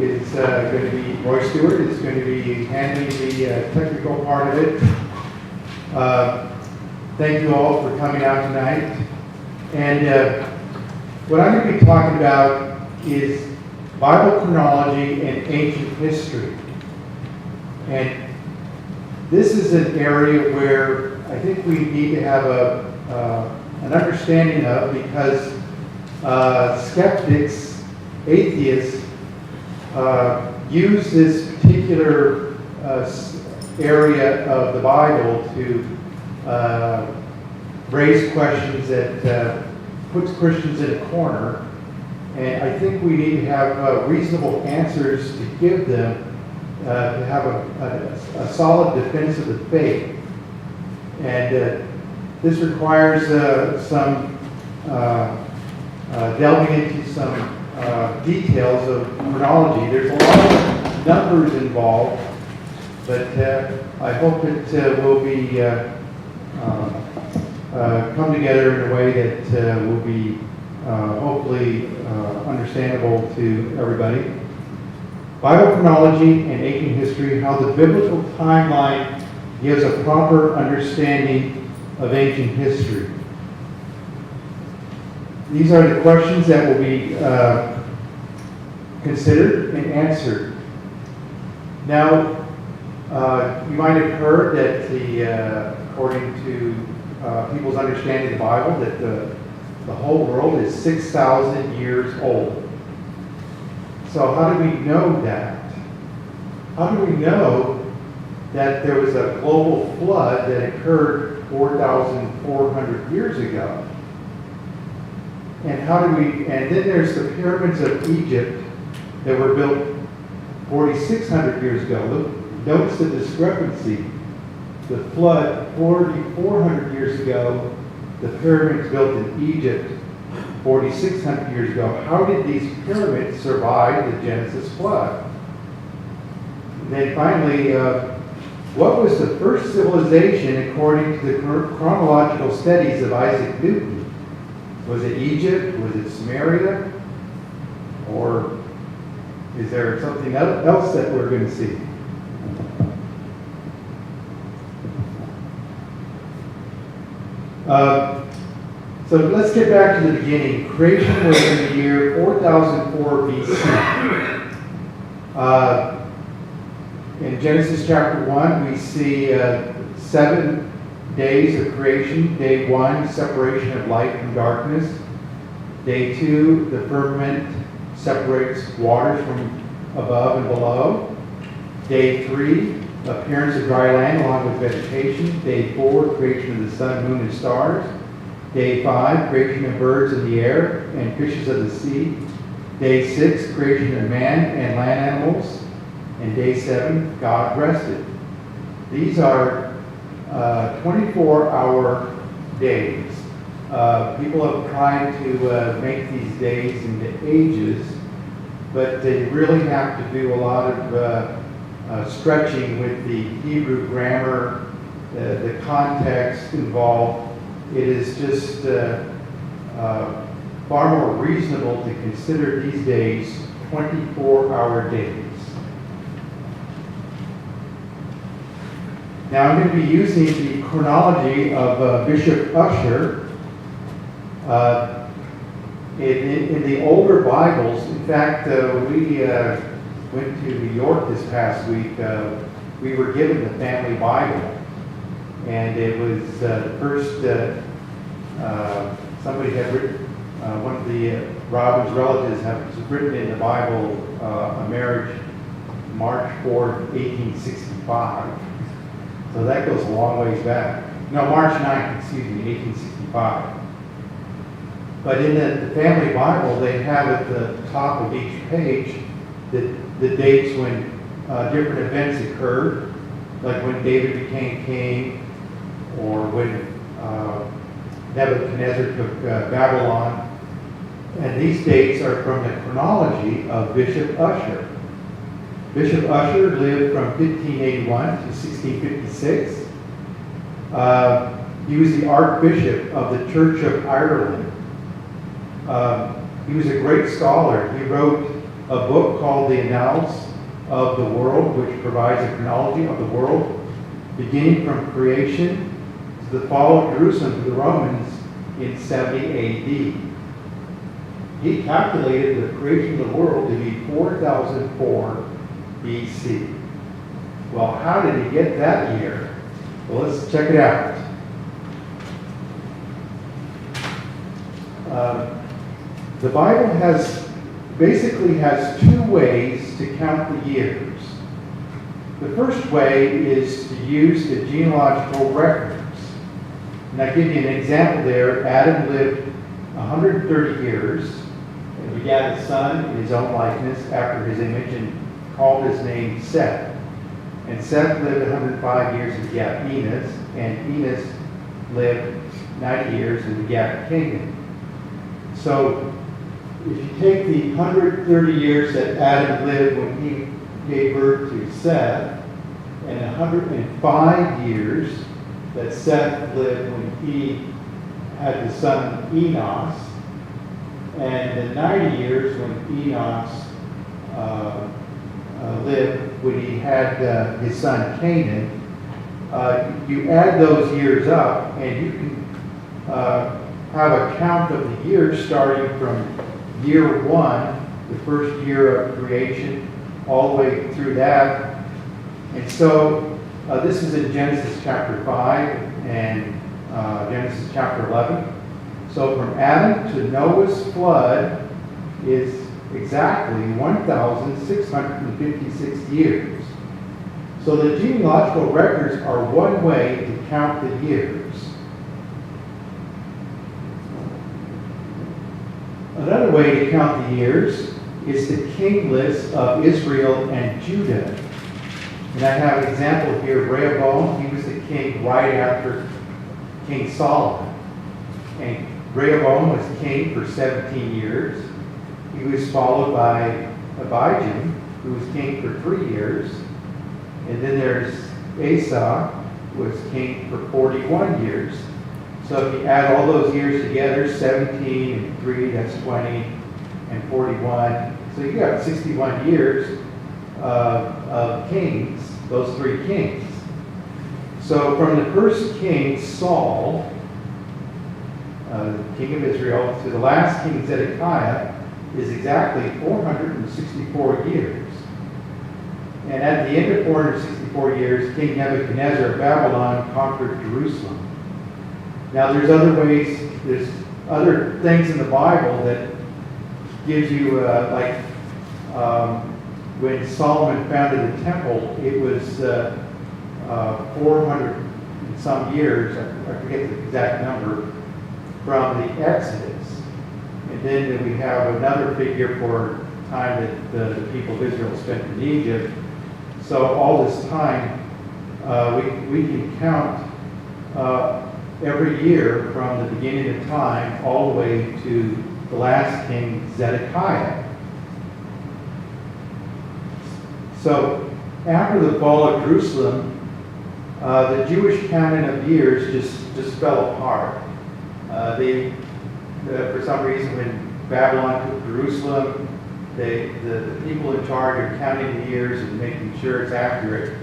is going to be, Roy Stewart is going to be handling the technical part of it. Thank you all for coming out tonight. And what I'm going to be talking about is Bible chronology and ancient history. And this is an area where I think we need to have an understanding of, because skeptics, atheists, use this particular area of the Bible to raise questions that puts Christians in a corner. And I think we need to have reasonable answers to give them to have a solid defense of the faith. And this requires some delving into some details of chronology. There's a lot of numbers involved, but I hope it will be come together in a way that will be hopefully understandable to everybody. Bible chronology and ancient history, how the biblical timeline gives a proper understanding of ancient history. These are the questions that will be considered and answered. Now, you might have heard that according to people's understanding of the Bible, that the whole world is 6,000 years old. So how do we know that? How do we know that there was a global flood that occurred 4,400 years ago? And and then there's the pyramids of Egypt that were built 4,600 years ago. Look, notice the discrepancy. The flood 4,400 years ago, the pyramids built in Egypt 4,600 years ago. How did these pyramids survive the Genesis flood? And then finally, what was the first civilization according to the chronological studies of Isaac Newton? Was it Egypt? Was it Samaria? Or is there something else that we're going to see? So let's get back to the beginning. Creation was in the year 4004 BC. In Genesis chapter 1, we see 7 days of creation. Day 1, separation of light from darkness. Day 2, the firmament separates waters from above and below. Day 3, appearance of dry land along with vegetation. Day 4, creation of the sun, moon, and stars. Day 5, creation of birds in the air and fishes of the sea. Day 6, creation of man and land animals. And day 7, God rested. These are 24-hour days. People have tried to make these days into ages, but they really have to do a lot of stretching with the Hebrew grammar, the context involved. It is just far more reasonable to consider these days 24-hour days. Now I'm going to be using the chronology of Bishop Ussher. In the older Bibles, in fact, we went to New York this past week. We were given the family Bible. And it was the first, somebody had written, one of the Robin's relatives has written in the Bible a marriage March 4th, 1865. So that goes a long ways back. No, March 9th, 1865. But in the family Bible, they have at the top of each page the dates when different events occurred, like when David became king, or when Nebuchadnezzar took Babylon. And these dates are from the chronology of Bishop Ussher. Bishop Ussher lived from 1581 to 1656. He was the Archbishop of the Church of Ireland. He was a great scholar. He wrote a book called the Annals of the World, which provides a chronology of the world, beginning from creation to the fall of Jerusalem to the Romans in 70 A.D. He calculated the creation of the world to be 4004 B.C. Well, how did he get that year? Well, let's check it out. The Bible basically has two ways to count the years. The first way is to use the genealogical records. And I give you an example there. Adam lived 130 years and begat a son in his own likeness after his image and called his name Seth. And Seth lived 105 years and begat Enos, and Enos lived 90 years and begat Canaan. So if you take the 130 years that Adam lived when he gave birth to Seth, and 105 years that Seth lived when he had the son Enos, and the 90 years when Enos lived when he had his son Canaan, you add those years up and you can have a count of the years starting from year one, the first year of creation, all the way through that. And so this is in Genesis chapter 5 and Genesis chapter 11. So from Adam to Noah's flood is exactly 1,656 years. So the genealogical records are one way to count the years. Another way to count the years is the king list of Israel and Judah. And I have an example here. Rehoboam, he was the king right after King Solomon. And Rehoboam was king for 17 years. He was followed by Abijam, who was king for 3 years. And then there's Issac, who was king for 41 years. So if you add all those years together, 17 and 3, that's 20, and 41. So you got 61 years of kings, those 3 kings. So from the first king, Saul, king of Israel, to the last king, Zedekiah, is exactly 464 years. And at the end of 464 years, King Nebuchadnezzar of Babylon conquered Jerusalem. Now there's other ways, there's other things in the Bible that gives you, when Solomon founded the temple, it was 400 and some years, I forget the exact number, from the Exodus. And then we have another figure for time that the people of Israel spent in Egypt. So all this time, we can count every year from the beginning of time all the way to the last king, Zedekiah. So after the fall of Jerusalem, the Jewish canon of years just fell apart. For some reason, when Babylon took Jerusalem, the people in charge of counting the years and making sure it's accurate,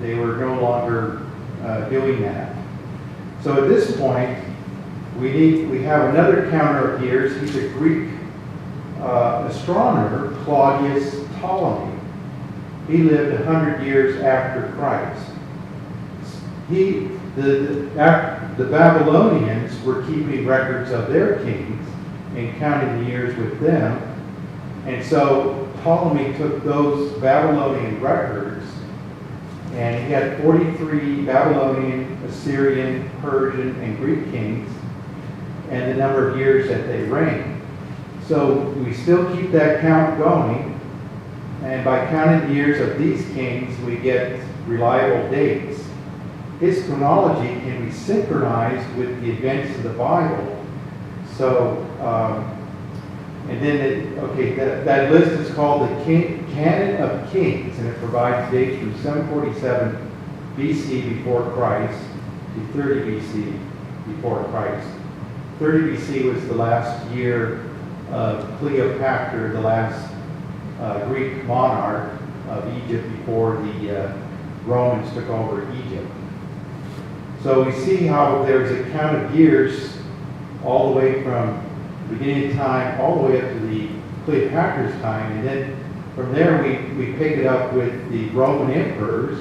they were no longer doing that. So at this point, we have another counter of years. He's a Greek astronomer, Claudius Ptolemy. He lived 100 years after Christ. The Babylonians were keeping records of their kings and counting the years with them. And so Ptolemy took those Babylonian records, and he had 43 Babylonian, Assyrian, Persian, and Greek kings, and the number of years that they reigned. So we still keep that count going, and by counting the years of these kings, we get reliable dates. His chronology can be synchronized with the events of the Bible. So, and then, that list is called the Canon of Kings, and it provides dates from 747 BC before Christ to 30 BC before Christ. 30 BC was the last year of Cleopatra, the last Greek monarch of Egypt before the Romans took over Egypt. So we see how there's a count of years all the way from the beginning of time all the way up to the Cleopatra's time, and then from there we pick it up with the Roman emperors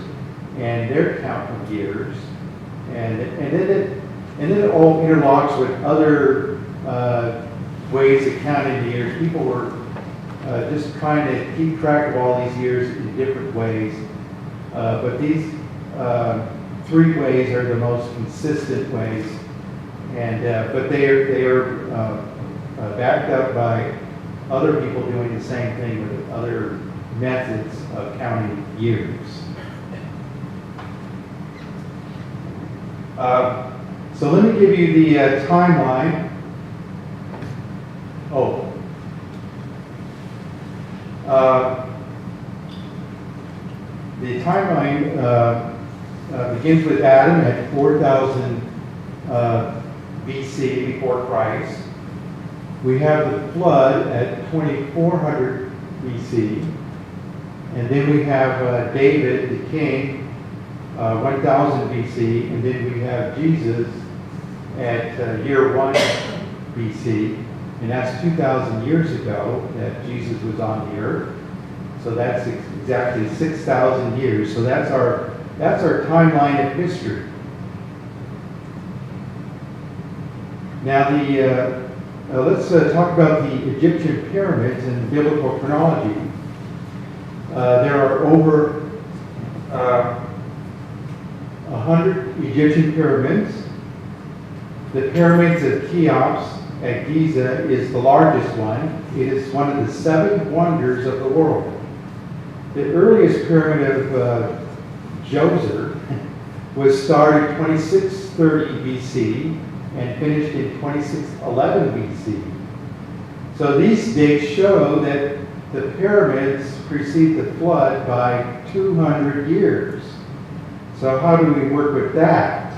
and their count of years, and then it all interlocks with other ways of counting the years. People were just trying to keep track of all these years in different ways, but these three ways are the most consistent ways, and but they are backed up by other people doing the same thing with other methods of counting years. So let me give you the timeline. The timeline begins with Adam at 4000 BC, before Christ. We have the flood at 2400 BC. And then we have David, the king, 1000 BC. And then we have Jesus at year 1 BC. And that's 2,000 years ago that Jesus was on the earth. So that's exactly 6,000 years. So that's our timeline of history. Now let's talk about the Egyptian pyramids and biblical chronology. There are over 100 Egyptian pyramids. The pyramids of Cheops at Giza is the largest one. It is one of the 7 wonders of the world. The earliest pyramid of Djoser was started 2630 BC and finished in 2611 BC. So these dates show that the pyramids precede the flood by 200 years. So how do we work with that?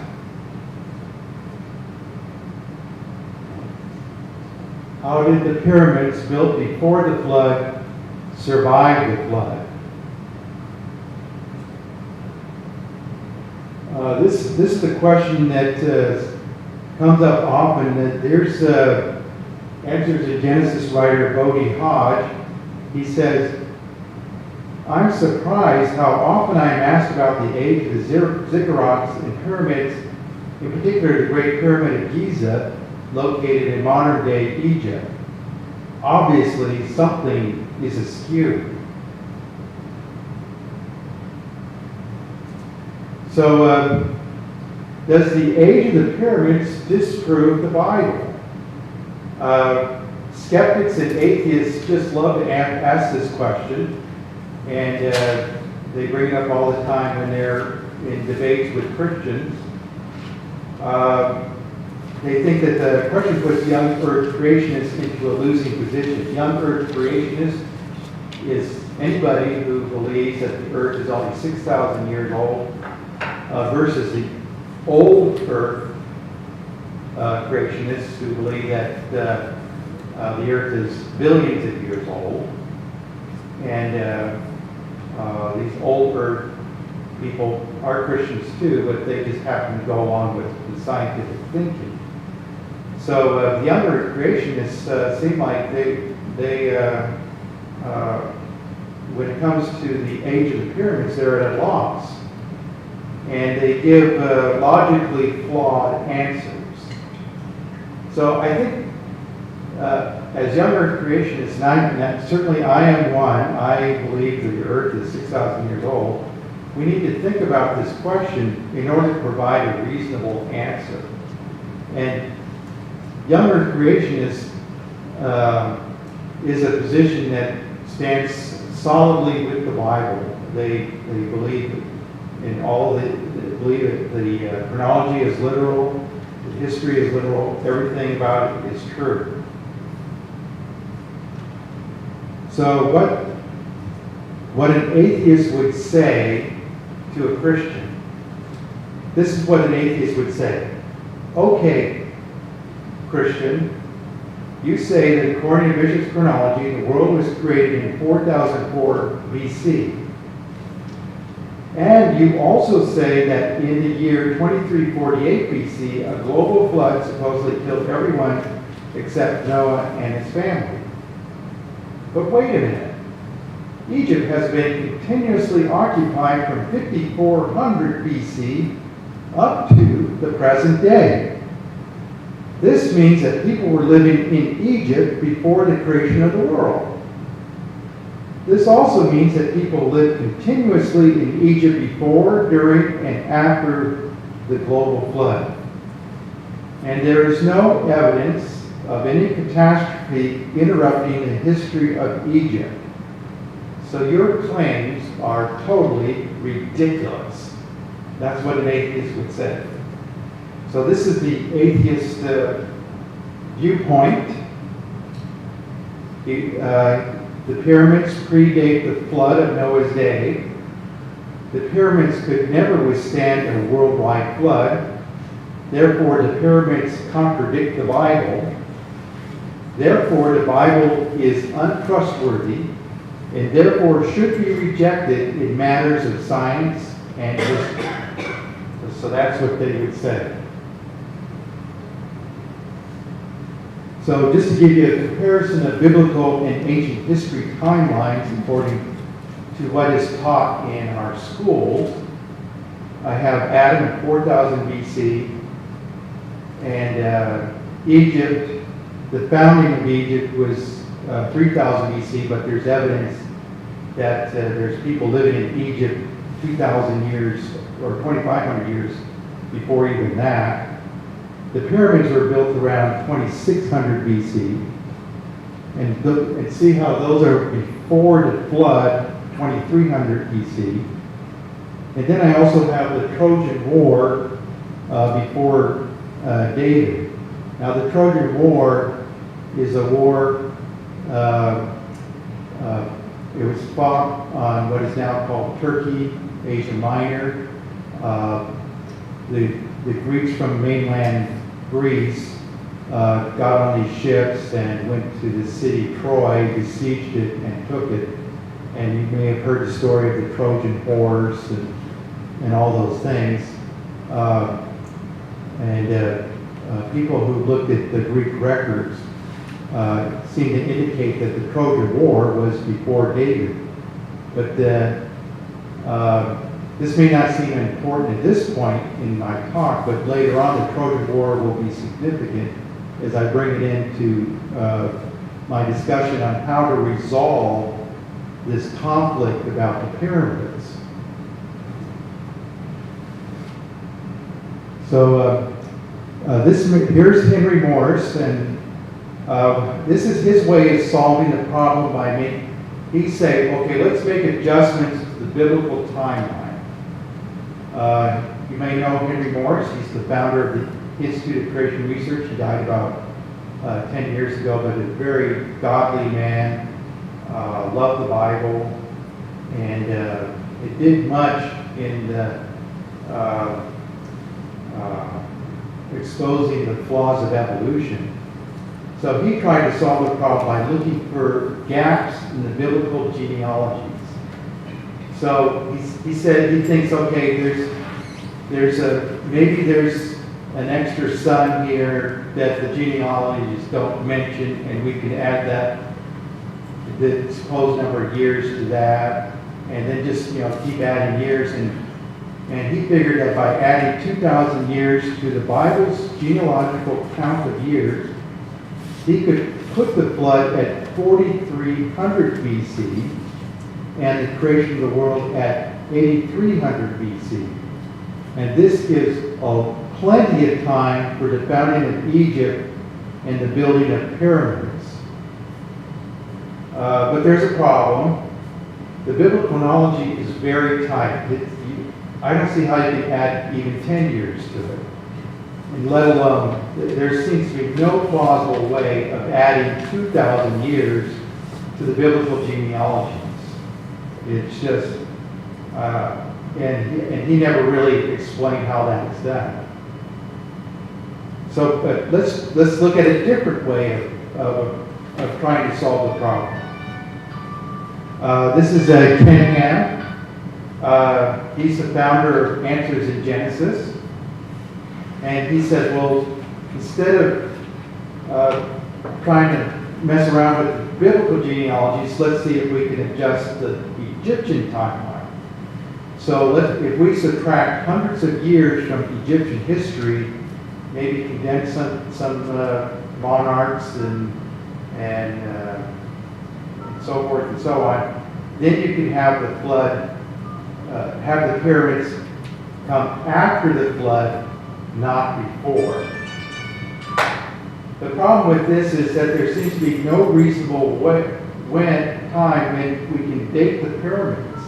How did the pyramids built before the flood survive the flood? This is the question that comes up often. That there's answers a Genesis writer, Bodie Hodge. He says, "I'm surprised how often I'm asked about the age of the ziggurats and pyramids, in particular the Great Pyramid of Giza, located in modern-day Egypt. Obviously, something is askew." So, does the age of the pyramids disprove the Bible? Skeptics and atheists just love to ask this question, and they bring it up all the time when they're in debates with Christians. They think that the question puts young earth creationists into a losing position. Young earth creationist is anybody who believes that the earth is only 6,000 years old versus the old earth creationists who believe that the earth is billions of years old. And these old earth people are Christians too, but they just happen to go along with the scientific thinking. So the young earth creationists seem like they when it comes to the age of the pyramids, they're at a loss. And they give logically flawed answers. So I think as young earth creationists, and certainly I am one, I believe that the earth is 6,000 years old. We need to think about this question in order to provide a reasonable answer. And young earth creationist is a position that stands solidly with the Bible. They believe in all they believe that the chronology is literal, the history is literal, everything about it is true. So what an atheist would say to a Christian, this is what an atheist would say. Okay, Christian, You say that according to Bishop's chronology, the world was created in 4004 BC. And you also say that in the year 2348 BC, a global flood supposedly killed everyone except Noah and his family. But wait a minute. Egypt has been continuously occupied from 5400 BC up to the present day. This means that people were living in Egypt before the creation of the world. This also means that people lived continuously in Egypt before, during, and after the global flood. And there is no evidence of any catastrophe interrupting the history of Egypt. So your claims are totally ridiculous. That's what an atheist would say. So this is the atheist viewpoint. The pyramids predate the flood of Noah's day. The pyramids could never withstand a worldwide flood. Therefore, the pyramids contradict the Bible. Therefore, the Bible is untrustworthy and therefore should be rejected in matters of science and history. So that's what they would say. So just to give you a comparison of biblical and ancient history timelines according to what is taught in our schools, I have Adam in 4000 BC and Egypt, the founding of Egypt was 3000 BC, but there's evidence that there's people living in Egypt 2,000 years or 2,500 years before even that. The pyramids were built around 2600 BC. And see how those are before the flood, 2300 BC. And then I also have the Trojan War before David. Now the Trojan War is a war, it was fought on what is now called Turkey, Asia Minor. The Greeks from mainland Greece got on these ships and went to the city Troy, besieged it, and took it. And you may have heard the story of the Trojan horse and all those things. People who looked at the Greek records seem to indicate that the Trojan War was before David. But this may not seem important at this point in my talk, but later on the Trojan War will be significant as I bring it into my discussion on how to resolve this conflict about the pyramids. So here's Henry Morris, and this is his way of solving the problem by making, he say, okay, let's make adjustments to the biblical timeline. You may know Henry Morris. He's the founder of the Institute of Creation Research. He died about 10 years ago, but a very godly man, loved the Bible, and it did much in the exposing the flaws of evolution. So he tried to solve the problem by looking for gaps in the biblical genealogies. So he said he thinks, okay, maybe there's an extra son here that the genealogies don't mention, and we can add that, the supposed number of years to that, and then just keep adding years. And he figured that by adding 2,000 years to the Bible's genealogical count of years, he could put the flood at 4,300 BC and the creation of the world at 8,300 BC. And this gives plenty of time for the founding of Egypt and the building of pyramids. But there's a problem. The biblical chronology is very tight. I don't see how you can add even 10 years to it. And let alone, there seems to be no plausible way of adding 2,000 years to the biblical genealogies. It's just, and he never really explained how that was done. So let's look at a different way of trying to solve the problem. This is Ken Ham. He's the founder of Answers in Genesis. And he said, well, instead of trying to mess around with biblical genealogies, let's see if we can adjust the Egyptian timeline. So if we subtract hundreds of years from Egyptian history, maybe condense some monarchs and so forth and so on, then you can have the flood, have the pyramids come after the flood, not before. The problem with this is that there seems to be no reasonable time when we can date the pyramids.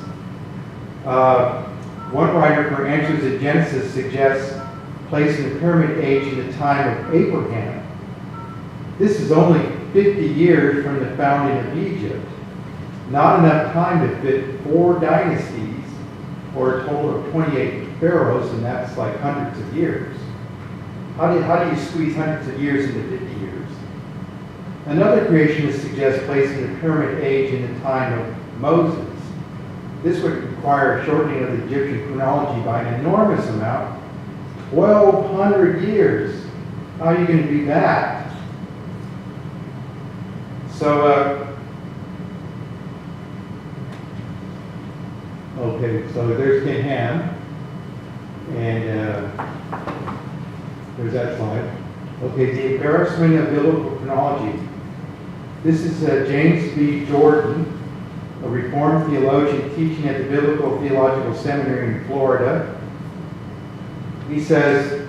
One writer for Answers in Genesis suggests placing the pyramid age in the time of Abraham. This is only 50 years from the founding of Egypt. Not enough time to fit 4 dynasties, or a total of 28 pharaohs, and that's like hundreds of years. How do you squeeze hundreds of years into 50 years? Another creationist suggests placing the pyramid age in the time of Moses. This would require a shortening of the Egyptian chronology by an enormous amount, 1,200 years. How are you going to do that? So, okay, so there's Ken Ham, and there's that slide. Okay, the embarrassment of biblical chronology. This is James B. Jordan, a Reformed theologian teaching at the Biblical Theological Seminary in Florida. He says,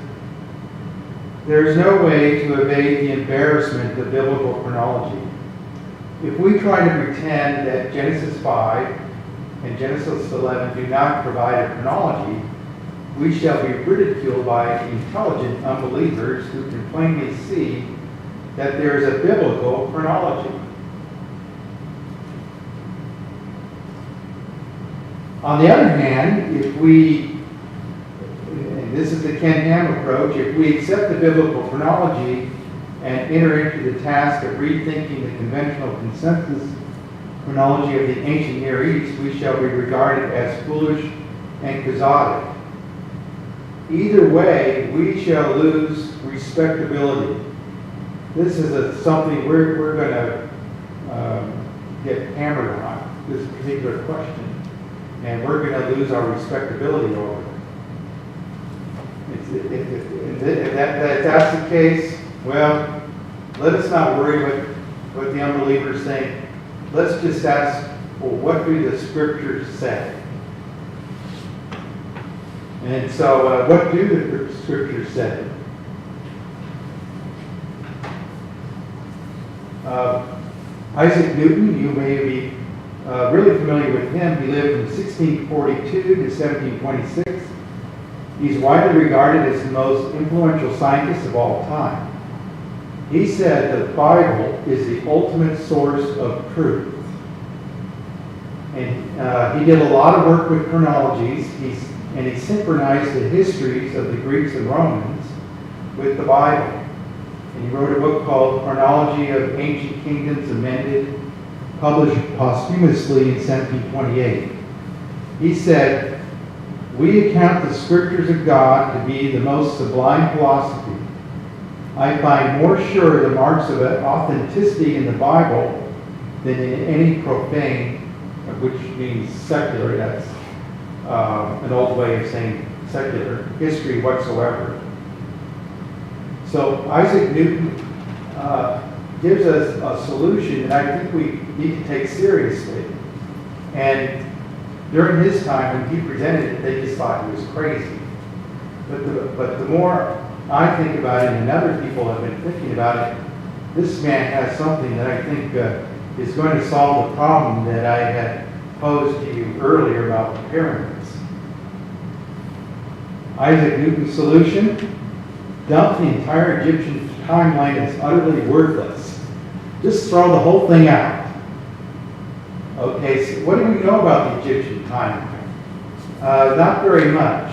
there is no way to evade the embarrassment of biblical chronology. If we try to pretend that Genesis 5 and Genesis 11 do not provide a chronology, we shall be ridiculed by intelligent unbelievers who can plainly see that there is a biblical chronology. On the other hand, if we, and this is the Ken Ham approach, if we accept the biblical chronology and enter into the task of rethinking the conventional consensus chronology of the ancient Near East, we shall be regarded as foolish and quixotic. Either way, we shall lose respectability. This is something we're going to get hammered on, this particular question. And we're going to lose our respectability over it. If that's the case, well, let us not worry what the unbelievers think. Let's just ask, well, what do the scriptures say? And so, what do the scriptures say? Isaac Newton, you may be really familiar with him. He lived from 1642 to 1726. He's widely regarded as the most influential scientist of all time. He said the Bible is the ultimate source of truth. And he did a lot of work with chronologies. And he synchronized the histories of the Greeks and Romans with the Bible. And he wrote a book called Chronology of Ancient Kingdoms Amended, published posthumously in 1728. He said, "We account the scriptures of God to be the most sublime philosophy. I find more sure the marks of authenticity in the Bible than in any profane," which means secular, that's an old way of saying secular, history whatsoever. So Isaac Newton gives us a solution that I think we need to take seriously. And during his time, when he presented it, they just thought he was crazy. But the more I think about it, and other people have been thinking about it, this man has something that I think is going to solve the problem that I had posed to you earlier about the pyramids. Isaac Newton's solution: dump the entire Egyptian timeline as utterly worthless. Just throw the whole thing out. Okay, so what do we know about the Egyptian timeline? Not very much.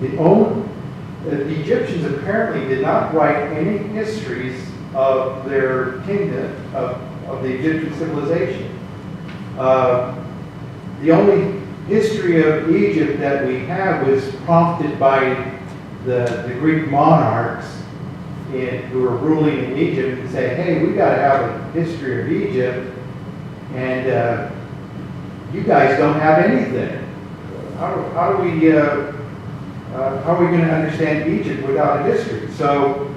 The Egyptians apparently did not write any histories of their kingdom, of the Egyptian civilization. The only history of Egypt that we have was prompted by the Greek monarchs who were ruling in Egypt and say, hey, we got to have a history of Egypt, and you guys don't have anything. How are we going to understand Egypt without a history? So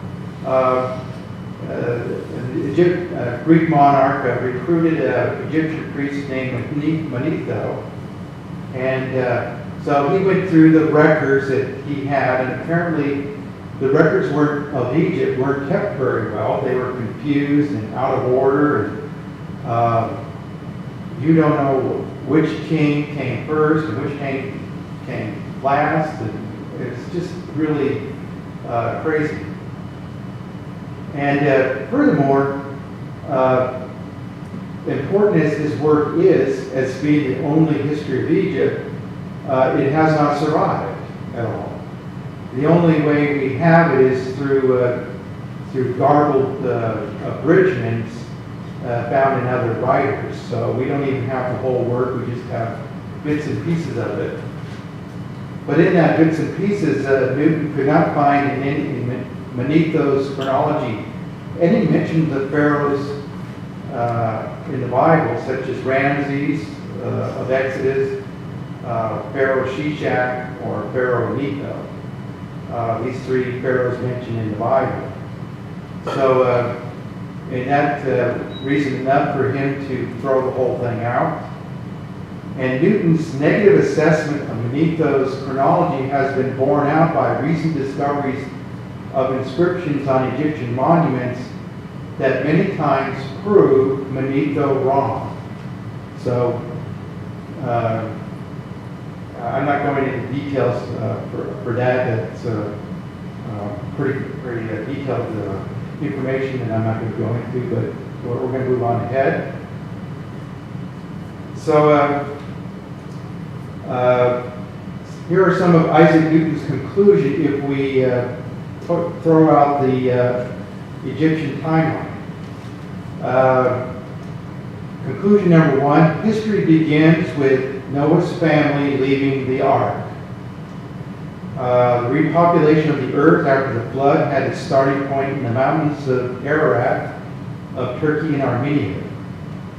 the Greek monarch recruited an Egyptian priest named Manetho, and so he went through the records that he had, and apparently the records of Egypt weren't kept very well. They were confused and out of order, and you don't know which king came first and which king came last, and it's just really crazy. And furthermore, important as his work is, as being the only history of Egypt, it has not survived at all. The only way we have it is through garbled abridgments found in other writers. So we don't even have the whole work, we just have bits and pieces of it. But in that bits and pieces, Newton could not find in Manetho's Chronology any mention of pharaohs in the Bible, such as Ramses of Exodus, Pharaoh Shishak, or Pharaoh Necho. These three pharaohs mentioned in the Bible. So, and that reason enough for him to throw the whole thing out. And Newton's negative assessment of Manetho's chronology has been borne out by recent discoveries of inscriptions on Egyptian monuments that many times prove Manetho wrong. So, I'm not going into details for that. That's pretty detailed information that I'm not going to go into, but we're going to move on ahead. So here are some of Isaac Newton's conclusions if we throw out the Egyptian timeline. Conclusion number one, history begins with Noah's family leaving the ark. The repopulation of the earth after the flood had its starting point in the mountains of Ararat of Turkey and Armenia.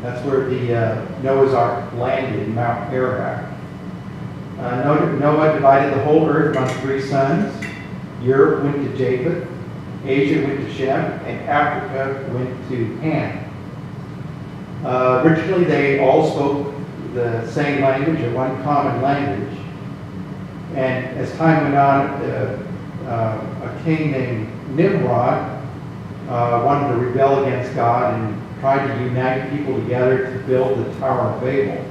That's where the Noah's Ark landed, in Mount Ararat. Noah divided the whole earth among three sons. Europe went to Japheth, Asia went to Shem, and Africa went to Ham. Originally, they all spoke the same language, or one common language. And as time went on, a king named Nimrod wanted to rebel against God and tried to unite people together to build the Tower of Babel.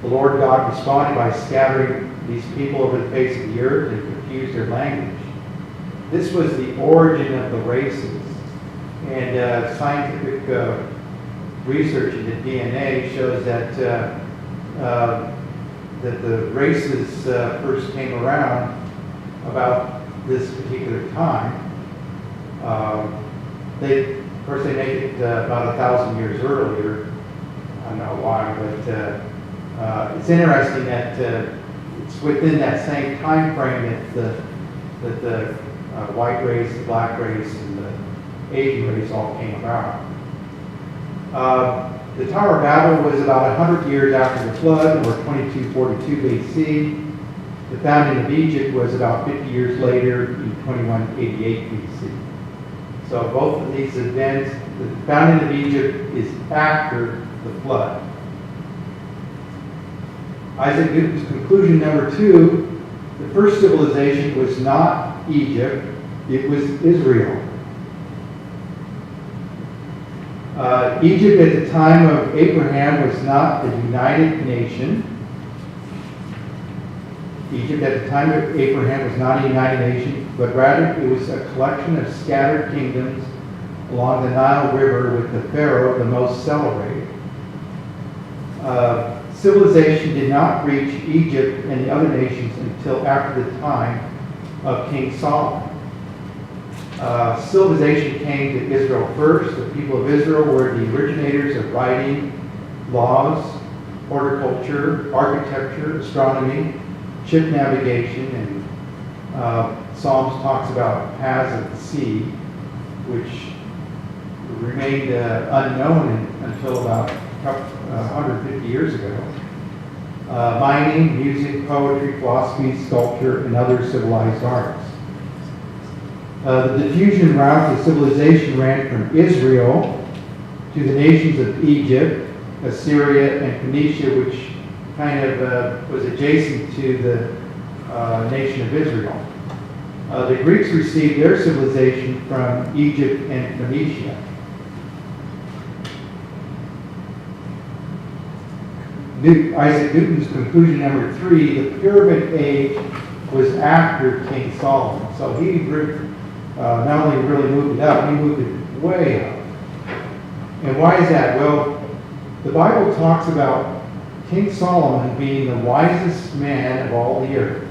The Lord God responded by scattering these people over the face of the earth and confused their language. This was the origin of the races. And scientific research into DNA shows that that the races first came around about this particular time. Of course, they make it about 1,000 years earlier. I don't know why, but it's interesting that it's within that same time frame that the white race, the black race, and the Asian race all came about. The Tower of Babel was about 100 years after the flood, or 2242 BC. The founding of Egypt was about 50 years later, in 2188 BC. So both of these events, the founding of Egypt is after the flood. Isaac Newton's conclusion number two, the first civilization was not Egypt, it was Israel. Egypt at the time of Abraham was not a united nation. Egypt at the time of Abraham was not a united nation, but rather it was a collection of scattered kingdoms along the Nile River, with the Pharaoh the most celebrated. Civilization did not reach Egypt and the other nations until after the time of King Solomon. Civilization came to Israel first. The people of Israel were the originators of writing, laws, horticulture, architecture, astronomy, ship navigation, and Psalms talks about paths of the sea, which remained unknown until about 150 years ago. Mining, music, poetry, philosophy, sculpture, and other civilized arts. The diffusion route to civilization ran from Israel to the nations of Egypt, Assyria, and Phoenicia, which kind of was adjacent to the nation of Israel. The Greeks received their civilization from Egypt and Phoenicia. Isaac Newton's conclusion number 3, the Pyramid Age was after King Solomon. So he not only really moved it up, he moved it way up. And why is that? Well, the Bible talks about King Solomon being the wisest man of all the earth.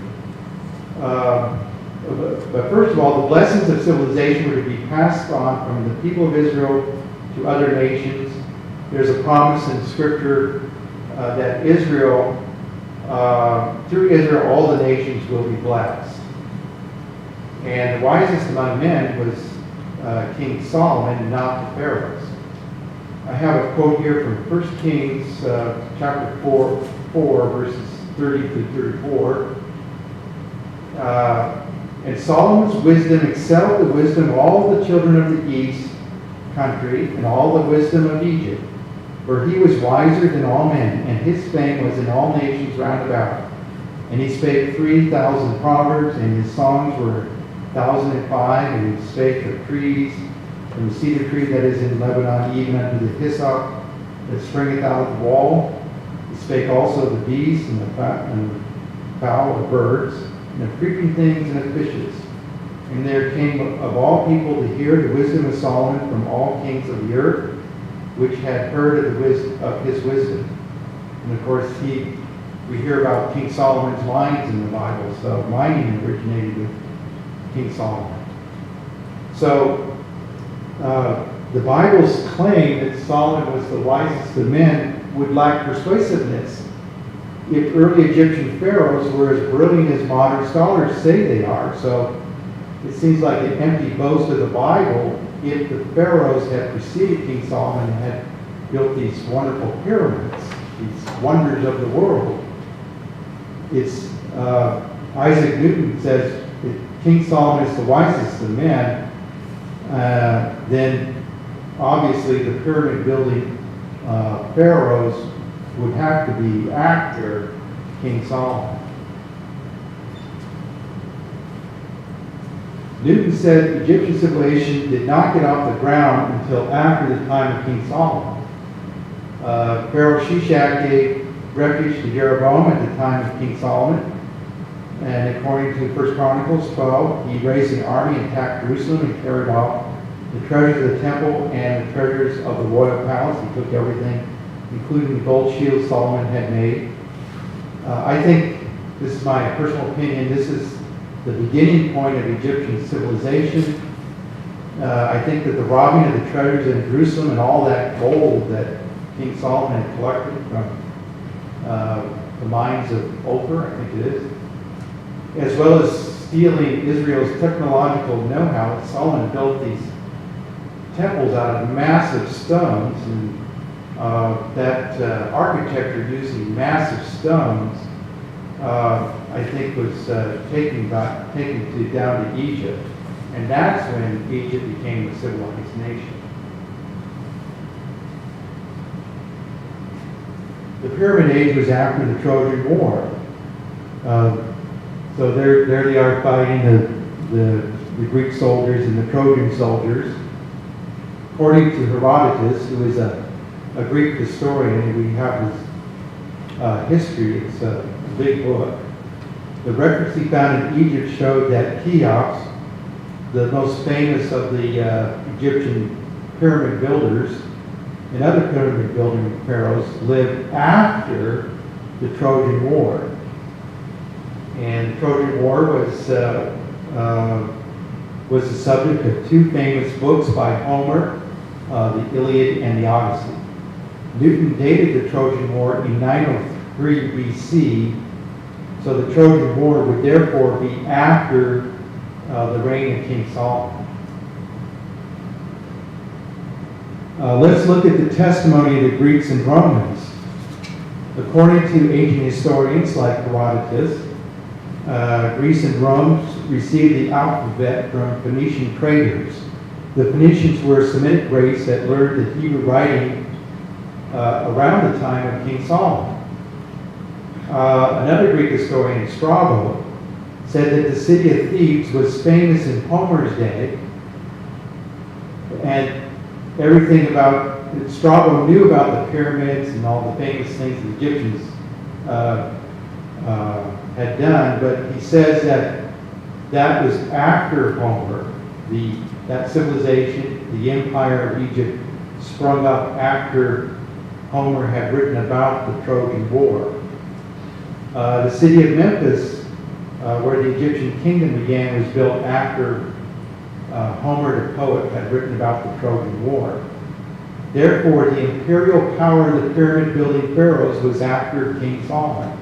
But first of all, the blessings of civilization were to be passed on from the people of Israel to other nations. There's a promise in Scripture that Israel, through Israel, all the nations will be blessed. And the wisest among men was King Solomon and not the pharaohs. I have a quote here from 1 Kings chapter 4, verses 30 through 34. And Solomon's wisdom excelled the wisdom of all the children of the east country and all the wisdom of Egypt. For he was wiser than all men, and his fame was in all nations round about. And he spake 3,000 proverbs, and his songs were 1,005, and he spake of trees, from the cedar tree that is in Lebanon, even unto the hyssop that springeth out of the wall. He spake also of the beasts, and the fowl of birds, and of creeping things, and of fishes. And there came of all people to hear the wisdom of Solomon from all kings of the earth, which had heard of his wisdom. And of course, we hear about King Solomon's mines in the Bible, so mining originated with King Solomon. So the Bible's claim that Solomon was the wisest of men would lack persuasiveness if early Egyptian pharaohs were as brilliant as modern scholars say they are. So it seems like an empty boast of the Bible if the pharaohs had preceded King Solomon and had built these wonderful pyramids, these wonders of the world. It's Isaac Newton says if King Solomon is the wisest of men, then obviously the pyramid building pharaohs would have to be after King Solomon. Newton said Egyptian civilization did not get off the ground until after the time of King Solomon. Pharaoh Shishak gave refuge to Jeroboam at the time of King Solomon. And according to 1 Chronicles 12, he raised an army and attacked Jerusalem and carried off the treasures of the temple and the treasures of the royal palace. He took everything, including the gold shield Solomon had made. I think, this is my personal opinion, this is the beginning point of Egyptian civilization. I think that the robbing of the treasures in Jerusalem and all that gold that King Solomon had collected from the mines of Ophir, I think it is, as well as stealing Israel's technological know-how. Solomon built these temples out of massive stones, and that architecture using massive stones I think was taken down to Egypt, and that's when Egypt became a civilized nation. The Pyramid Age was after the Trojan War, so there they are fighting the Greek soldiers and the Trojan soldiers. According to Herodotus, who is a Greek historian, and we have his history. It's a big book. The records he found in Egypt showed that Cheops, the most famous of the Egyptian pyramid builders and other pyramid building pharaohs, lived after the Trojan War. And the Trojan War was was the subject of two famous books by Homer, the Iliad and the Odyssey. Newton dated the Trojan War in 903 BC, so the Trojan War would therefore be after the reign of King Solomon. Let's look at the testimony of the Greeks and Romans. According to ancient historians like Herodotus, Greece and Rome received the alphabet from Phoenician traders. The Phoenicians were a Semitic race that learned the Hebrew writing around the time of King Solomon. Another Greek historian, Strabo, said that the city of Thebes was famous in Homer's day, and everything about Strabo knew about the pyramids and all the famous things the Egyptians had done, but he says that that was after Homer. That civilization, the empire of Egypt, sprung up after Homer had written about the Trojan War. The city of Memphis, where the Egyptian kingdom began, was built after Homer, the poet, had written about the Trojan War. Therefore, the imperial power of the pyramid-building pharaohs was after King Solomon.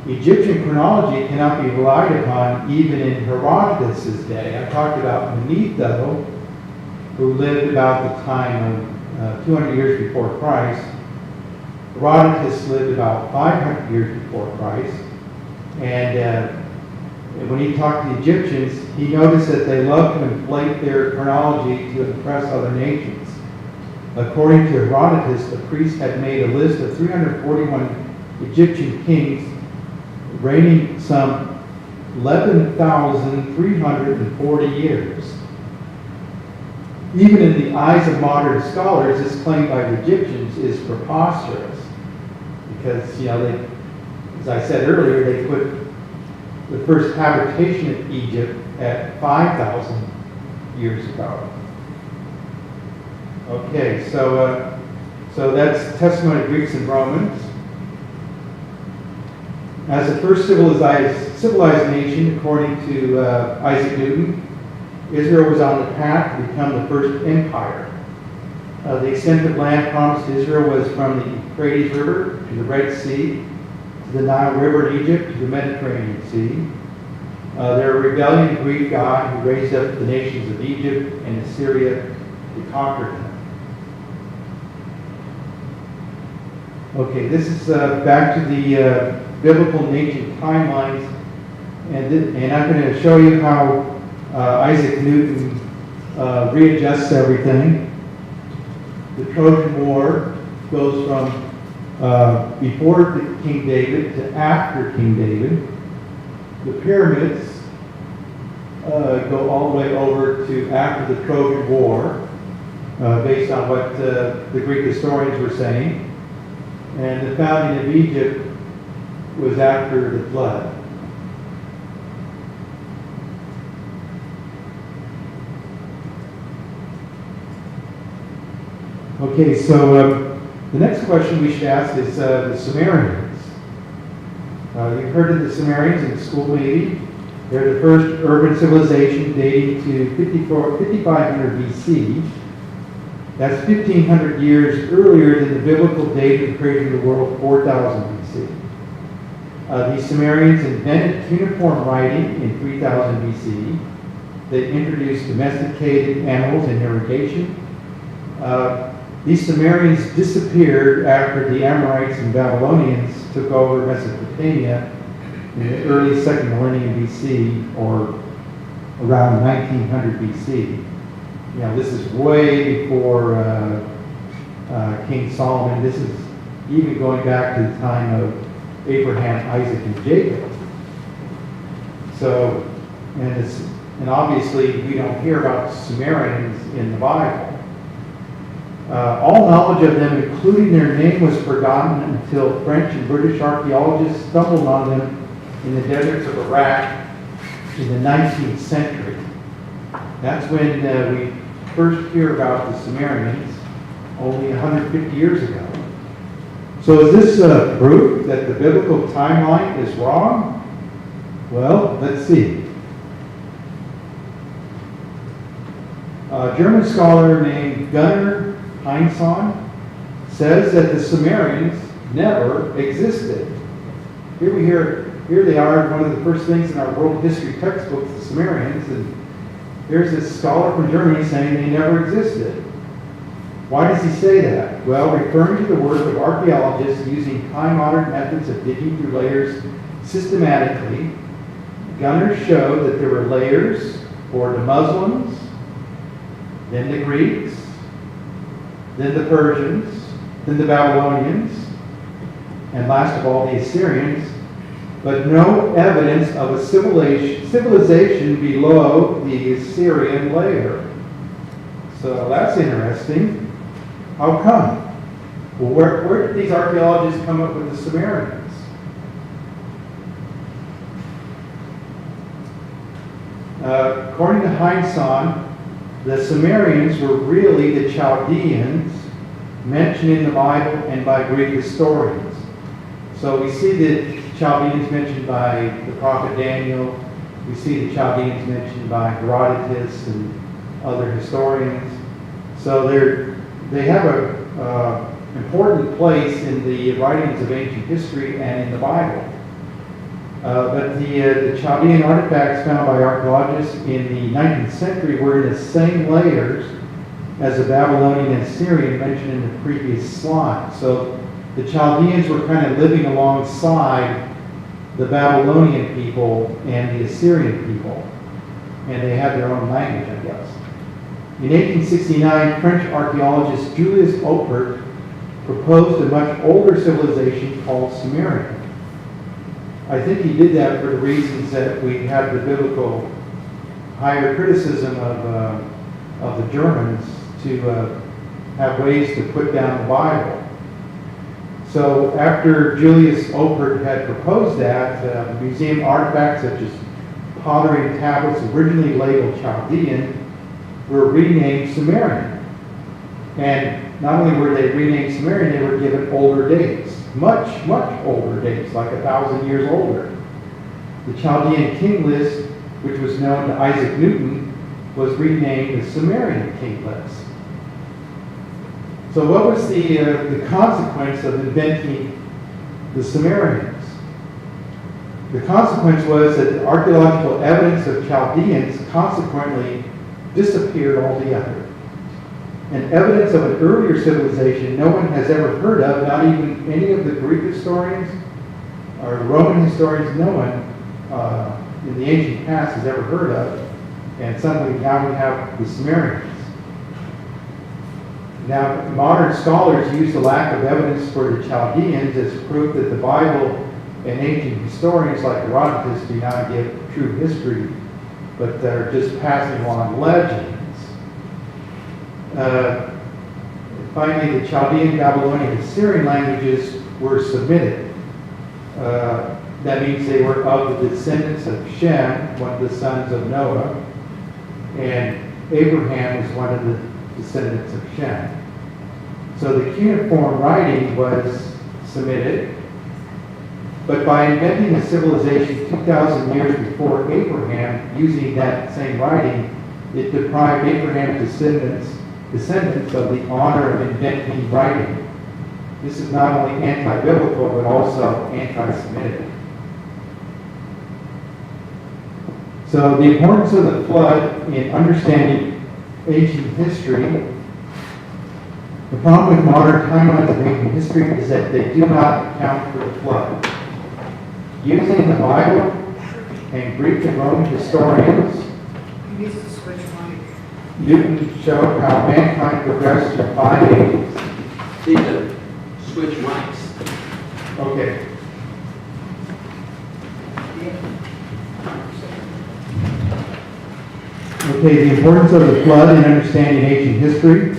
Egyptian chronology cannot be relied upon even in Herodotus' day. I talked about Manetho, who lived about the time of 200 years before Christ. Herodotus lived about 500 years before Christ. And when he talked to the Egyptians, he noticed that they loved to inflate their chronology to impress other nations. According to Herodotus, the priest had made a list of 341 Egyptian kings reigning some 11,340 years. Even in the eyes of modern scholars, this claim by the Egyptians is preposterous because, as I said earlier, they put the first habitation of Egypt at 5,000 years ago. Okay, so that's testimony of Greeks and Romans. As the first civilized nation, according to Isaac Newton, Israel was on the path to become the first empire. The extent of land promised to Israel was from the Euphrates River to the Red Sea, to the Nile River in Egypt, to the Mediterranean Sea. Their rebellion grieved God, who raised up the nations of Egypt and Assyria to conquer them. Okay, this is back to the biblical and ancient timelines, and I'm going to show you how Isaac Newton readjusts everything. The Trojan War goes from before King David to after King David. The pyramids go all the way over to after the Trojan War, based on what the Greek historians were saying. And the founding of Egypt was after the flood. Okay, so the next question we should ask is the Sumerians. You've heard of the Sumerians in school maybe. They're the first urban civilization dating to 5500 BC. That's 1,500 years earlier than the biblical date of creating the world, 4000 BC. These Sumerians invented cuneiform writing in 3000 BC. They introduced domesticated animals and irrigation. These Sumerians disappeared after the Amorites and Babylonians took over Mesopotamia in the early second millennium BC, or around 1900 BC. This is way before King Solomon. This is even going back to the time of Abraham, Isaac, and Jacob. So, and obviously we don't hear about Sumerians in the Bible. All knowledge of them, including their name, was forgotten until French and British archaeologists stumbled on them in the deserts of Iraq in the 19th century. That's when we first hear about the Sumerians, only 150 years ago. So is this proof that the biblical timeline is wrong? Well, let's see. A German scholar named Gunnar Heinsohn says that the Sumerians never existed. Here they are, one of the first things in our world history textbooks, the Sumerians, and here's this scholar from Germany saying they never existed. Why does he say that? Well, referring to the work of archaeologists using time-honored methods of digging through layers systematically, Gunnar showed that there were layers for the Muslims, then the Greeks, then the Persians, then the Babylonians, and last of all the Assyrians, but no evidence of a civilization below the Assyrian layer. So that's interesting. How come? Well, where did these archaeologists come up with the Sumerians? According to Heinsohn, the Sumerians were really the Chaldeans mentioned in the Bible and by Greek historians. So we see the Chaldeans mentioned by the prophet Daniel. We see the Chaldeans mentioned by Herodotus and other historians. So they have an important place in the writings of ancient history and in the Bible. But the Chaldean artifacts found by archaeologists in the 19th century were in the same layers as the Babylonian and Assyrian mentioned in the previous slide. So the Chaldeans were kind of living alongside the Babylonian people and the Assyrian people. And they had their own language, I guess. In 1869, French archaeologist Julius Oppert proposed a much older civilization called Sumerian. I think he did that for the reasons that we have the biblical higher criticism of the Germans to have ways to put down the Bible. So after Julius Oppert had proposed that, museum artifacts such as pottery and tablets originally labeled Chaldean were renamed Sumerian. And not only were they renamed Sumerian, they were given older dates. Much, much older dates, like 1,000 years older. The Chaldean king list, which was known to Isaac Newton, was renamed the Sumerian king list. So what was the consequence of inventing the Sumerians? The consequence was that the archaeological evidence of Chaldeans consequently disappeared altogether. And evidence of an earlier civilization no one has ever heard of, not even any of the Greek historians or Roman historians, no one in the ancient past has ever heard of. And suddenly now we have the Sumerians. Now, modern scholars use the lack of evidence for the Chaldeans as proof that the Bible and ancient historians like Herodotus do not give true history, but they're just passing along legends. Finally, the Chaldean, Babylonian, and Assyrian languages were submitted. That means they were of the descendants of Shem, one of the sons of Noah, and Abraham was one of the descendants of Shem. So the cuneiform writing was submitted, but by inventing a civilization 2,000 years before Abraham, using that same writing, it deprived Abraham's descendants of the honor of inventing writing. This is not only anti-biblical, but also anti-Semitic. So the importance of the flood in understanding ancient history. The problem with modern timelines of ancient history is that they do not account for the flood. Using the Bible and Greek and Roman historians, Newton showed how mankind progressed through 5 ages. Need to switch mics. Okay. Okay, the importance of the flood in understanding ancient history.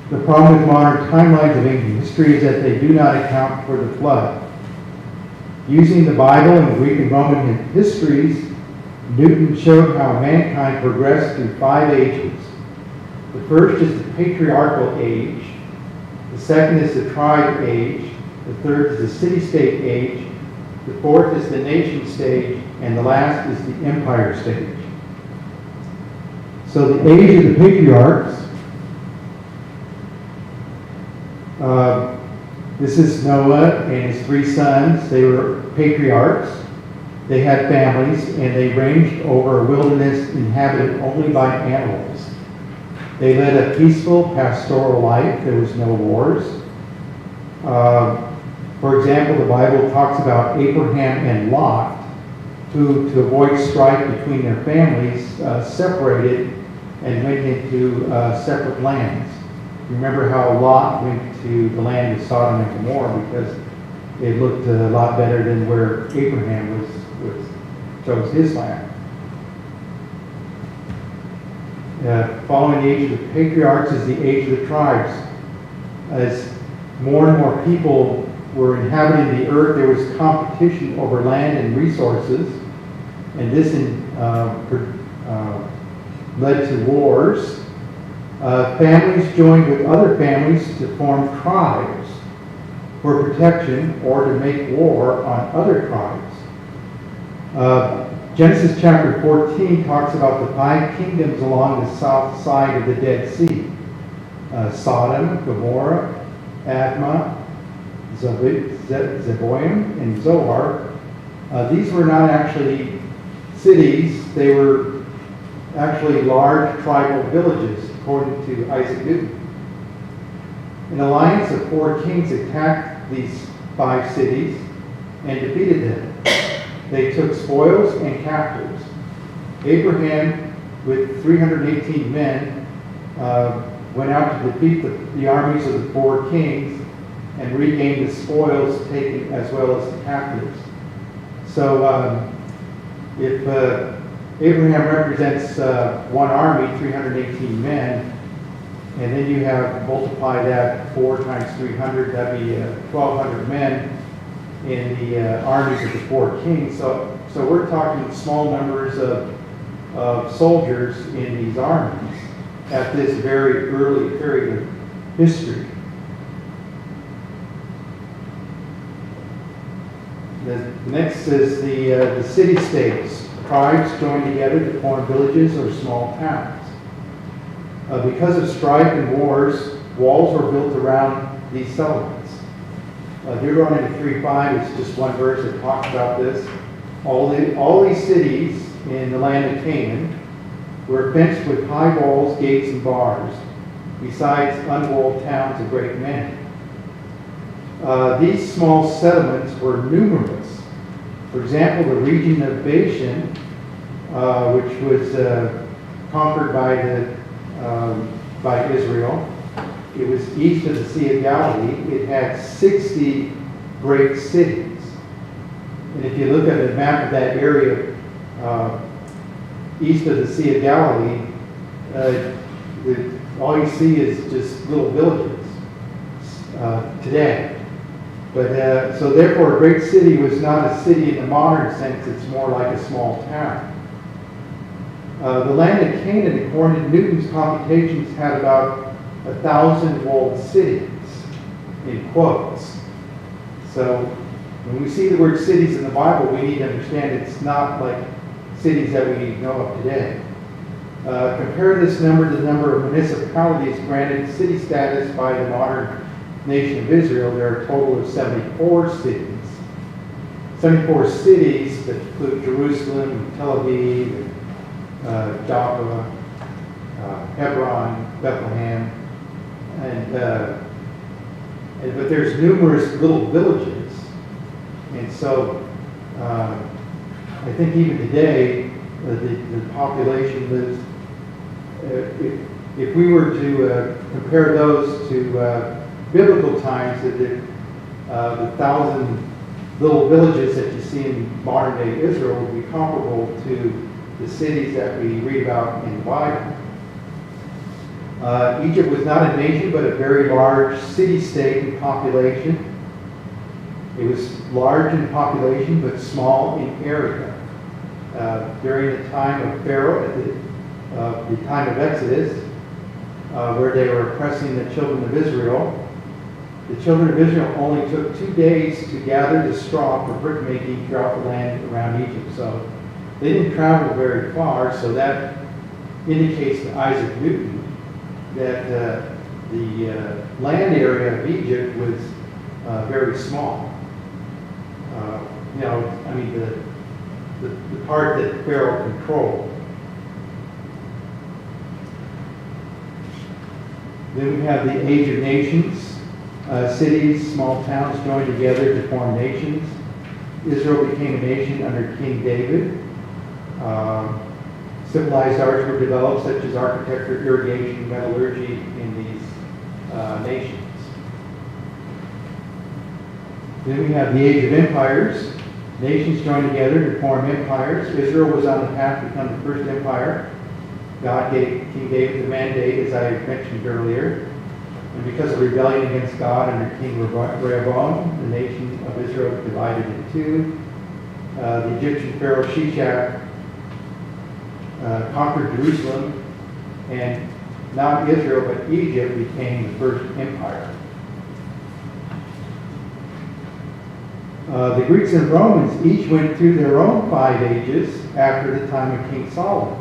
The problem with modern timelines of ancient history is that they do not account for the flood. Using the Bible and Greek and Roman histories, Newton showed how mankind progressed through 5 ages. The first is the patriarchal age. The second is the tribe age. The third is the city-state age. The fourth is the nation stage. And the last is the empire stage. So the age of the patriarchs, this is Noah and his 3 sons. They were patriarchs. They had families, and they ranged over a wilderness inhabited only by animals. They led a peaceful pastoral life. There was no wars. For example, the Bible talks about Abraham and Lot, who, to avoid strife between their families, separated and went into separate lands. Remember how Lot went to the land of Sodom and Gomorrah because it looked a lot better than where Abraham chose his land. Following the age of the patriarchs is the age of the tribes. As more and more people were inhabiting the earth, there was competition over land and resources, and this led to wars. Families joined with other families to form tribes for protection or to make war on other tribes. Genesis chapter 14 talks about the 5 kingdoms along the south side of the Dead Sea. Sodom, Gomorrah, Admah, Zeboim, and Zoar. These were not actually cities, they were actually large tribal villages, according to Isaac Newton. An alliance of 4 kings attacked these 5 cities and defeated them. They took spoils and captives. Abraham, with 318 men, went out to defeat the armies of the 4 kings and regain the spoils taken as well as the captives. So if Abraham represents one army, 318 men, and then you have multiply that 4 times 300, that'd be 1,200 men in the armies of the 4 kings. So we're talking small numbers of soldiers in these armies at this very early period of history. The next is the city-states. Tribes joined together to form villages or small towns. Because of strife and wars, walls were built around these settlements. Deuteronomy 3:5 is just one verse that talks about this. All these cities in the land of Canaan were fenced with high walls, gates, and bars, besides unwalled towns a great many. These small settlements were numerous. For example, the region of Bashan, which was conquered by Israel, it was east of the Sea of Galilee. It had 60 great cities. And if you look at a map of that area east of the Sea of Galilee, all you see is just little villages today. But so therefore, a great city was not a city in the modern sense. It's more like a small town. The land of Canaan, according to Newton's computations, had about 1,000 walled cities, in quotes. So when we see the word cities in the Bible, we need to understand it's not like cities that we know of today. Compare this number to the number of municipalities granted city status by the modern nation of Israel. There are a total of 74 cities. 74 cities that include Jerusalem, Tel Aviv, Jaffa, Hebron, Bethlehem, but there's numerous little villages, and so I think even today the population lives. If we were to compare those to biblical times, the 1,000 little villages that you see in modern day Israel would be comparable to the cities that we read about in the Bible. Egypt was not a nation, but a very large city-state in population. It was large in population, but small in area. During the time of Pharaoh, at the time of Exodus, where they were oppressing the children of Israel, the children of Israel only took 2 days to gather the straw for brick making throughout the land around Egypt. So they didn't travel very far, so that indicates to Isaac Newton that the land area of Egypt was very small. I mean, the part that Pharaoh controlled. Then we have the Age of Nations. Cities, small towns joined together to form nations. Israel became a nation under King David. Civilized arts were developed, such as architecture, irrigation, metallurgy in these nations. Then we have the Age of Empires. Nations joined together to form empires. Israel was on the path to become the first empire. God gave King David the mandate, as I mentioned earlier. And because of rebellion against God under King Rehoboam, the nation of Israel was divided in two. The Egyptian pharaoh Shishak conquered Jerusalem, and not Israel, but Egypt became the first empire. The Greeks and Romans each went through their own 5 ages after the time of King Solomon.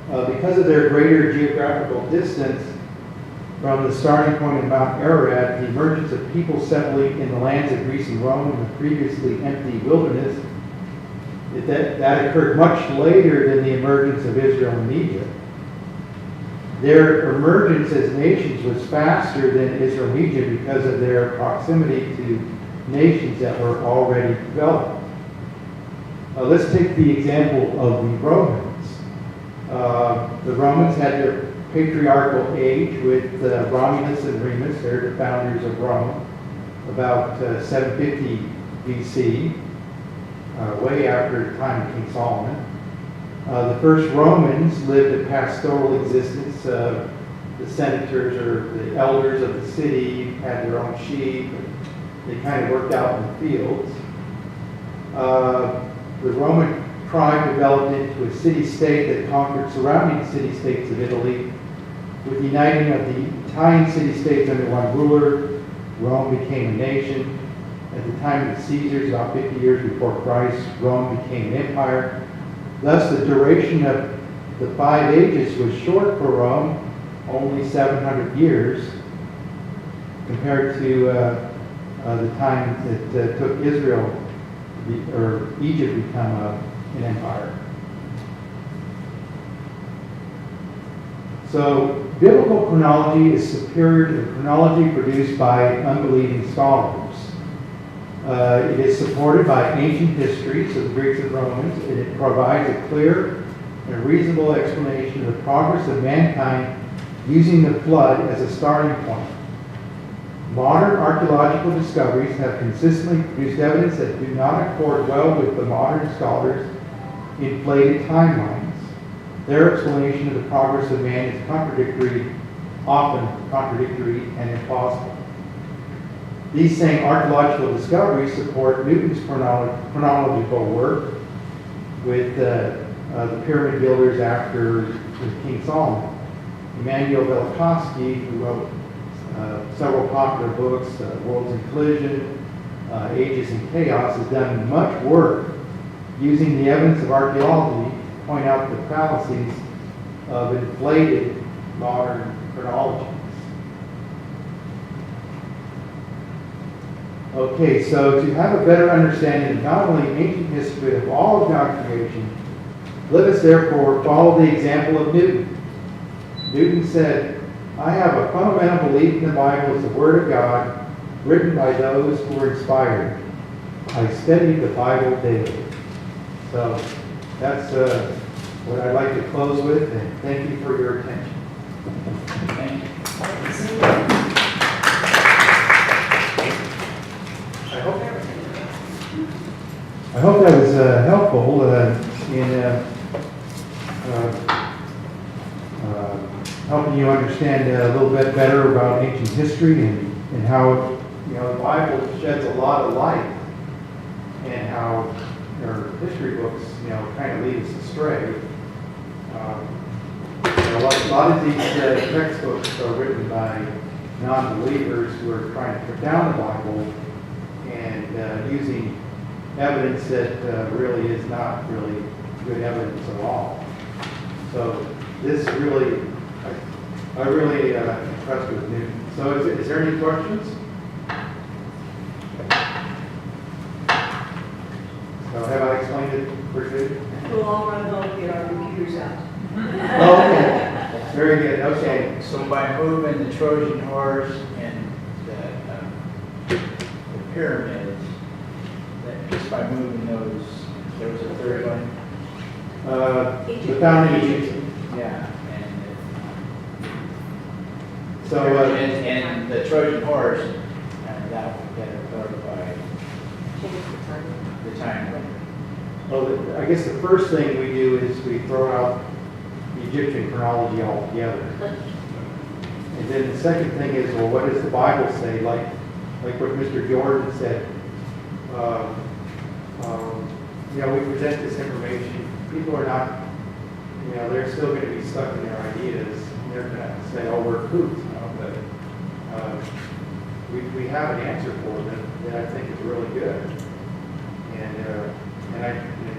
Because of their greater geographical distance from the starting point of Mount Ararat, the emergence of people settling in the lands of Greece and Rome in the previously empty wilderness, that occurred much later than the emergence of Israel and Egypt. Their emergence as nations was faster than Israel and Egypt because of their proximity to nations that were already developed. Let's take the example of the Romans. The Romans had their patriarchal age with Romulus and Remus. They're the founders of Rome, about 750 BC, way after the time of King Solomon. The first Romans lived a pastoral existence. The senators or the elders of the city had their own sheep. They kind of worked out in the fields. The Roman tribe developed into a city-state that conquered surrounding city-states of Italy. With the uniting of the Italian city-states under one ruler, Rome became a nation. At the time of the Caesars, about 50 years before Christ, Rome became an empire. Thus, the duration of the 5 ages was short for Rome, only 700 years, compared to the time that took Israel or Egypt become an empire. So, biblical chronology is superior to the chronology produced by unbelieving scholars. It is supported by ancient histories of the Greeks and Romans, and it provides a clear and reasonable explanation of the progress of mankind using the flood as a starting point. Modern archaeological discoveries have consistently produced evidence that do not accord well with the modern scholars' inflated timelines. Their explanation of the progress of man is contradictory, often contradictory and implausible. These same archaeological discoveries support Newton's chronological work with the pyramid builders after King Solomon. Immanuel Velikovsky, who wrote several popular books, Worlds in Collision, Ages in Chaos, has done much work using the evidence of archaeology to point out the fallacies of inflated modern chronologies. Okay, so to have a better understanding of not only ancient history of all of God's creation, let us therefore follow the example of Newton. Newton said, "I have a fundamental belief in the Bible as the Word of God, written by those who were inspired. I study the Bible daily." So that's what I'd like to close with, and thank you for your attention. Thank you. I hope that was helpful in helping you understand a little bit better about ancient history and how the Bible sheds a lot of light, and how our history books kind of lead us astray. A lot of these textbooks are written by non-believers who are trying to put down the Bible and using evidence that really is not really good evidence at all. So this really, I really impressed with Newton. So is there any questions? So have I explained it pretty good? We'll all run home and get our computers out. Okay, very good, okay. So by moving the Trojan horse and the pyramids, that just by moving those, there was a third one? The founding Egypt. Yeah. So, And the Trojan horse, that would get absorbed by the time. well, I guess the first thing we do is we throw out the Egyptian chronology altogether. And then the second thing is, well, what does the Bible say? Like what Mr. Jordan said, you know, we present this information. People are not, you know, they're still going to be stuck in their ideas. They're going to say, oh, we're kooks, you know, but we have an answer for them that I think is really good. And I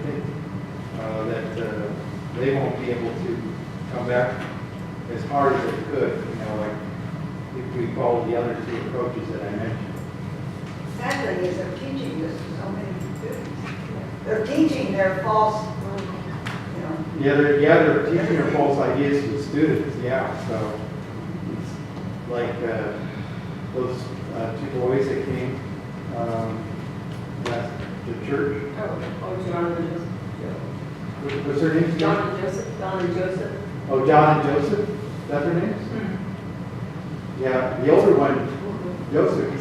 think that they won't be able to come back as hard as they could, you know, like if we follow the other two approaches that I mentioned. Sad thing is they're teaching this to so many students. They're teaching their false, you know. They're teaching their false ideas to the students, yeah, so it's like those two boys that came last to church. Oh, John and Joseph. What's their names? John and Joseph. Oh, John and Joseph, is that their names? Yeah, the older one, Joseph,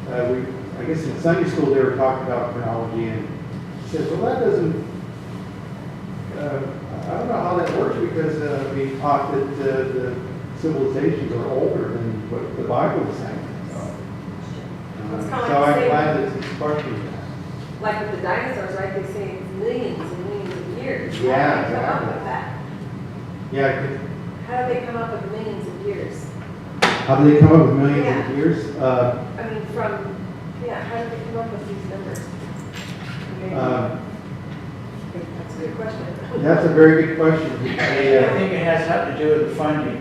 I guess in Sunday school they were talking about chronology, and he says, well, that doesn't, I don't know how that works, because we taught that the civilizations are older than what the Bible is saying. It's So kinda like I'm saying- glad that he's questioning that. Like with the dinosaurs, right, they say it's millions and millions of years. Yeah, How did they come up exactly. with that? Yeah, How did they come up with millions of years? how do they come up with millions Yeah. of years? I mean, how did they come up with these numbers? Maybe- That's a good question. That's a very good question. I think it has something to do with the funding.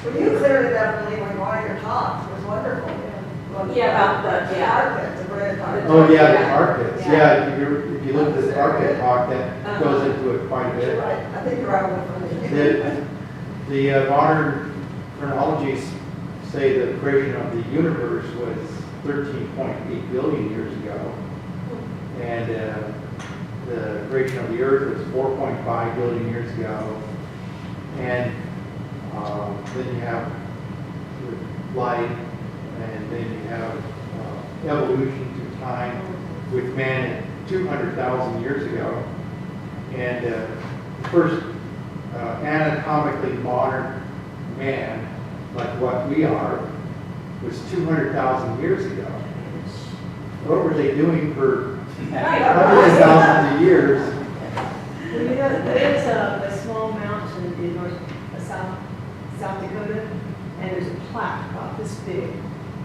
Well, you cleared it up really when one of your talks was wonderful. Yeah, about the- The yeah. art pits, the red art. Oh, yeah, the Yeah. tar pits. Yeah. Yeah, if you look at the tar pit talk, that goes into it quite a You're bit. right, I think you're right with me. The modern chronologies say the creation of the universe was 13.8 billion years ago. And the creation of the earth was 4.5 billion years ago. And then you have light, and then you have evolution through time with man at 200,000 years ago. And the first anatomically modern man, like what we are, was 200,000 years ago. What were they doing for hundreds of thousands of years? Well, you know, there's a small mountain in South Dakota, and there's a plaque about this big.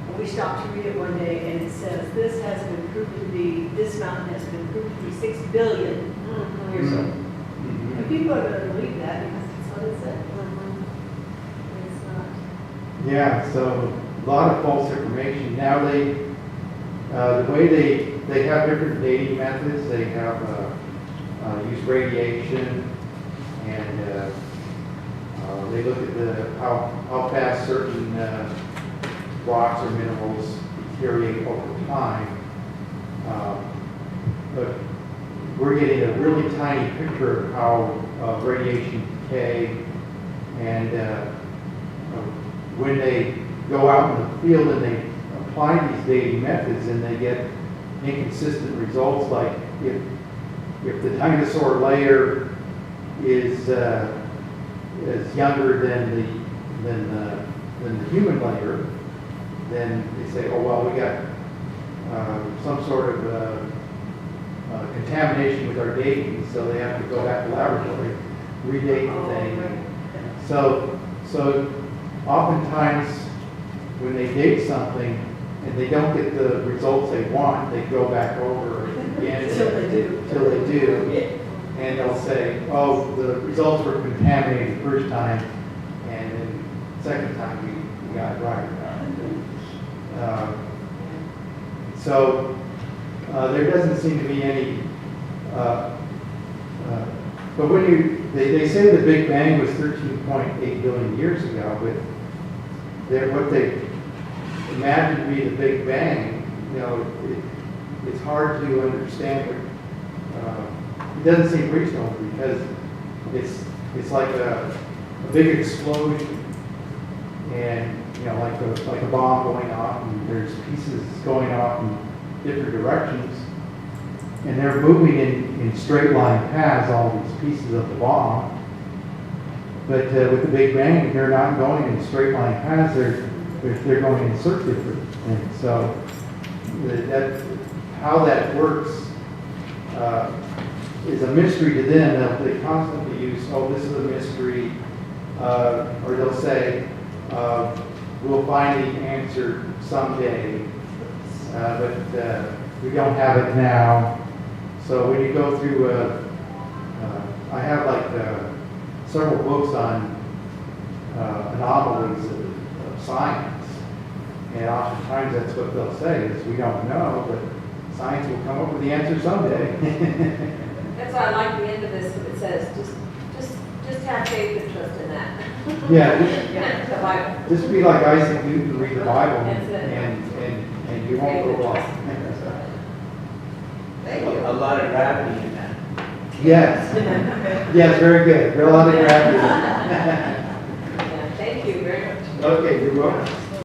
And we stopped to read it one day, and it says, this mountain has been proved to be 6 billion years old. And people are going to believe that because that's what it said. It's not. Yeah, so a lot of false information. Now the way they have different dating methods. They have use radiation, and they look at how fast certain rocks or minerals deteriorate over time. But we're getting a really tiny picture of how radiation decay, and when they go out in the field and they apply these dating methods, and they get inconsistent results, like if the dinosaur layer is younger than the human layer, then they say, oh well, we got some sort of contamination with our dating, so they have to go back to the laboratory, redate the thing. So oftentimes when they date something and they don't get the results they want, they go back over again Till they do. Till they do. and they'll say, oh, the results were contaminated the first time, and then second time we got it right. So there doesn't seem to be any, but when they say the Big Bang was 13.8 billion years ago, but what they imagine to be the Big Bang, it's hard to understand what, it doesn't seem reasonable because it's like a big explosion, and like a bomb going off, and there's pieces going off in different directions, and they're moving in straight line paths, all these pieces of the bomb. But with the Big Bang, they're not going in straight line paths, they're going in circular things. So how that works is a mystery to them. They constantly use, oh, this is a mystery, or they'll say, we'll find the answer someday, but we don't have it now. So when you go through, I have several books on anomalies of science, and oftentimes that's what they'll say is we don't know, but science will come up with the answer someday. That's why I like the end of this, when it says, just have faith and trust in that. Yeah, The Bible. just be like Isaac Newton, read the Bible, That's it. and you won't go wrong. Thank you. A lot of gravity in that. Yes, yes, very good. Got a lot of gravity. Yeah, thank you very much. Okay, you're welcome.